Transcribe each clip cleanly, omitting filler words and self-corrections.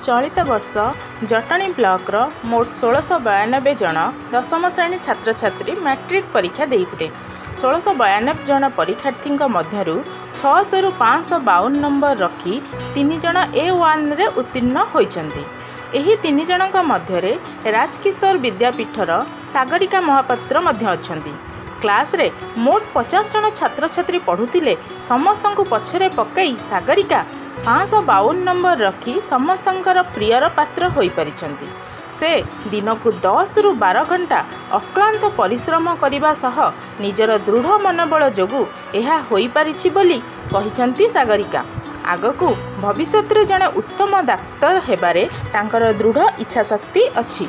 चलित वर्ष जटणी ब्लॉक मोट 1692 जन दशम श्रेणी छात्र छात्री मैट्रिक परीक्षा देते 1692 जन परीक्षार्थी मध्य 600 रु 552 नंबर रखी 3 जन A1 रे उत्तीर्ण होइछन्ति। एही 3 जनक मध्य राजकिशोर विद्यापीठर सागरिका महापात्र मध्य अछन्ति। क्लास रे मोट 50 जन छात्र छात्री पढ़ुतिले। समस्तंकु पछरे पकई सागरिका 552 नंबर रखी समस्तंकर प्रियर पात्र होई परिछन्ति। से दिनकु 10 रु 12 घंटा अक्लांत परिश्रम करिबा सह निजर दृढ़ मनोबल जोगु एहा होई परिछि बोली कहिछन्ति सागरिका। आगकु भविष्यत रे जने उत्तम डाक्टर हेबारे तांकर दृढ़ इच्छा शक्ति अछि।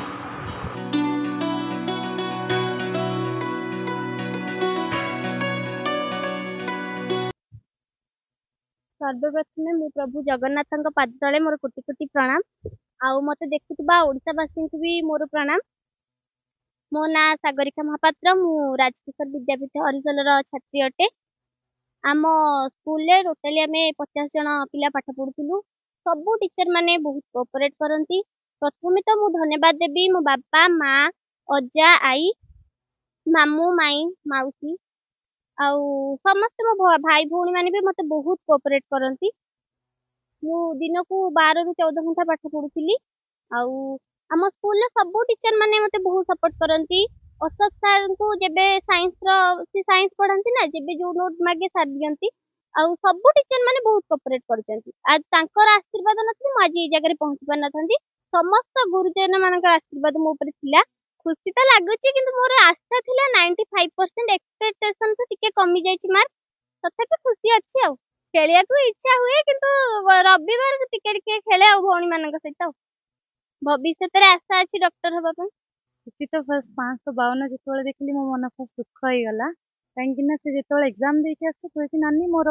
सर्वप्रथमे मु प्रभु जगन्नाथ पाद तले मोर कोटि कोटि प्रणाम। आउ मते देखुवा ओडिशावासी को भी मोर प्रणाम। मो ना सागरिका महापात्र, मु राजकिशोर विद्यापीठ हरिजलर छात्री अटे। आम स्कूल टोटाली आम 50 जन पिला पाठ पढ़ुलु। सबू टीचर माने बहुत कोऑपरेट करती। प्रथम तो मु धन्यवाद देवी मो बापा माँ अजा आई मामू माई माउसी आउ समस्त मो भाई भौणी माने भी मते बहुत कोऑपरेट करती। मु दिन को 12 रु 14 घंटा पाठ पढ़ुली। आउ आम स्कूल सब टीचर माने मते बहुत सपोर्ट करती। अशोक सर को जेबे साइंस पढ़ाती ना, जेबे जो नोट मागे सार दियंती। आउ सब टीचर माने बहुत कोऑपरेट करचंती। आज तांकर आशीर्वाद नथि मु आज ए जगह पहुंची पार नथंती। समस्त गुरुजन मानकर आशीर्वाद मो ऊपर थिला। खुशी तो लगुच कि मोर आशा थिला 95% एक्सपेक्टेशन तो टिके कमी जाइछि मार्क। तथापि खुशी अच्छी। आउ खेलिया को इच्छा हुए किंतु रविवार टिके टिके खेले आ भौणी मानक सहित। भविष्य रे आशा अछि डॉक्टर हबा पय। खुशी तो फर्स्ट 552 जिते देखली मो मन फर्स्ट दुख हो गला। कहीं से जो एग्जाम देके आसे कहे नानी मोर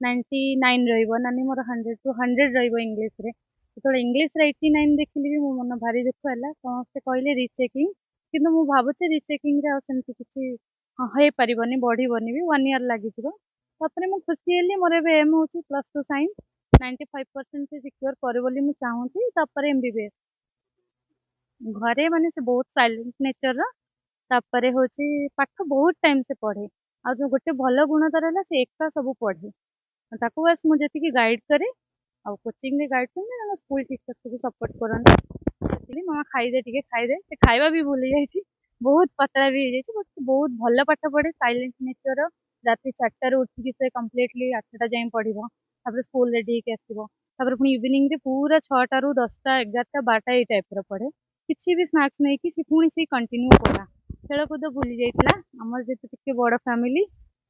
99 रहिबो, नानी मोर 100 टू 100 रहिबो इंग्लिश रे। जो इंग्लिश रे 89 देखली भी मो मन भारी दुख है। समस्ते कहले रिचेकिंग, किंतु मु भावुचे रिचेकिंग रे सेमती किछि होय परिबनी, बढ़िबनी भी 1 ईयर लागि जिवो। तापरे मु खुशी हेली। मोर एबे एम होची +2 साइंस 95% से सिक्योर करे बोली मु चाहूची। तापरे एमबीबीएस घरे माने से बहुत साइलेंट नेचर रा। तापरे होची पाठ बहुत टाइम से पढ़े। आ जो गोटे भल गुण तार है से एका सब पढ़े। ताको बस मु जति गाइड करे आ कोचिंग रे गाइड करे। स्कूल टीचर सब सपोर्ट करन। मामा खाई दे टिके खाई दे, से खाइबा भी भूली जाइछि। बहुत पतला भी हो जाइछि। बहुत भल पाठ पढ़े, साइलेंट नेचर। राति 4टा रे उठी से कंप्लीटली 8टा जाय पढ़िबो। तापर स्कूल रेडी के आसीबो। तापर पुनी इवनिंग रे पूरा 6टा रु 10टा 11टा 12टा ए टाइप रो पढ़े। किछि भी स्नैक्स नहीं कि पुणी से कंटिन्यू कला। खेलकूद भूली जाइला। आमर जेते टिके बड़ फैमिली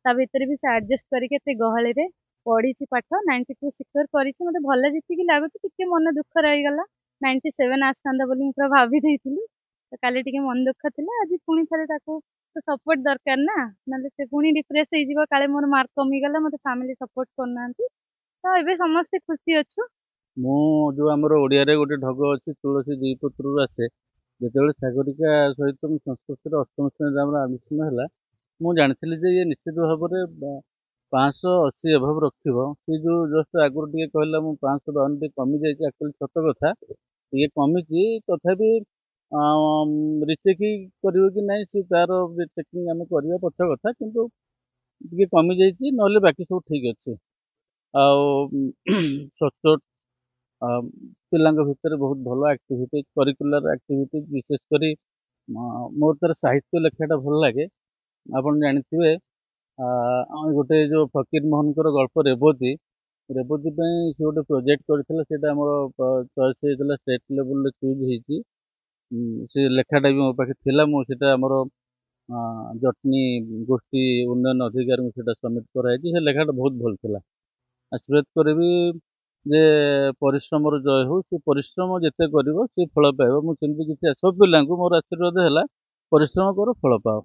ता भीतर भी से एडजस्ट करके एते गहले रे पढ़ी पाठ 92 सिक्योर करिछि। मते भल जेतिकी लागुछि। टिके मन दुख रहि गला। 97 आसतांदा बोली पूरा भाभी देइथिलु। तो काले टिके मन दुख थिला। आज पुणी थरे ताको तो सपोर्ट दरकार ना, नले से पुणी डिप्रेस हो जिवो काले मोर मार्क कमी गला, मते फैमिली सपोर्ट करनांती। तो एबे समस्त खुशी अछु। मु जो आमर ओडिया रे गोटे ढग अच्छी तुलसी द्विपत्र आसे जो सागरिका सहित संस्कृत 8म श्रेणी आडमिशन है। मुझे जानी ये निश्चित भाव में 580 अभाव रखियो। सी जो जस्ट आगुरी टे कहला 552 टे कमी जाए। एक्चुअली सत कथा ये कमी तथापि रिचेकिंग करियो कि नहीं सी तार रिचेकिंग आम करवा पछ कथा, किंतु टे कमी जाइए ना बाकी सब ठीक अच्छे। सचोट पिलांग भितर बहुत भल एक्टिविटी करिकुलर एक्टिविटी विशेषकर मोर तार साहित्य लेखाटा भल लगे। आपन जानिथिबे गोटे जो फकीर मोहन गल्प रेवती से गोटे प्रोजेक्ट करथिला। सेटा हमर चॉइस हेतला स्टेट लेवल रे चूज हेची। से लेखाटा भी मो पाखे थिला। मो सेटा हमर जटनी गोष्ठी उन्नयन अधिकारी में सेटा सबमिट कराई। से लेखाटा बहुत भल थिला। आशीर्वाद करबी जे परिश्रम जय हो। से परिश्रम जिते कर से फल पाइब। मुझे किसी सब पिला मोर आशीर्वाद है परिश्रम कर फल पाओ।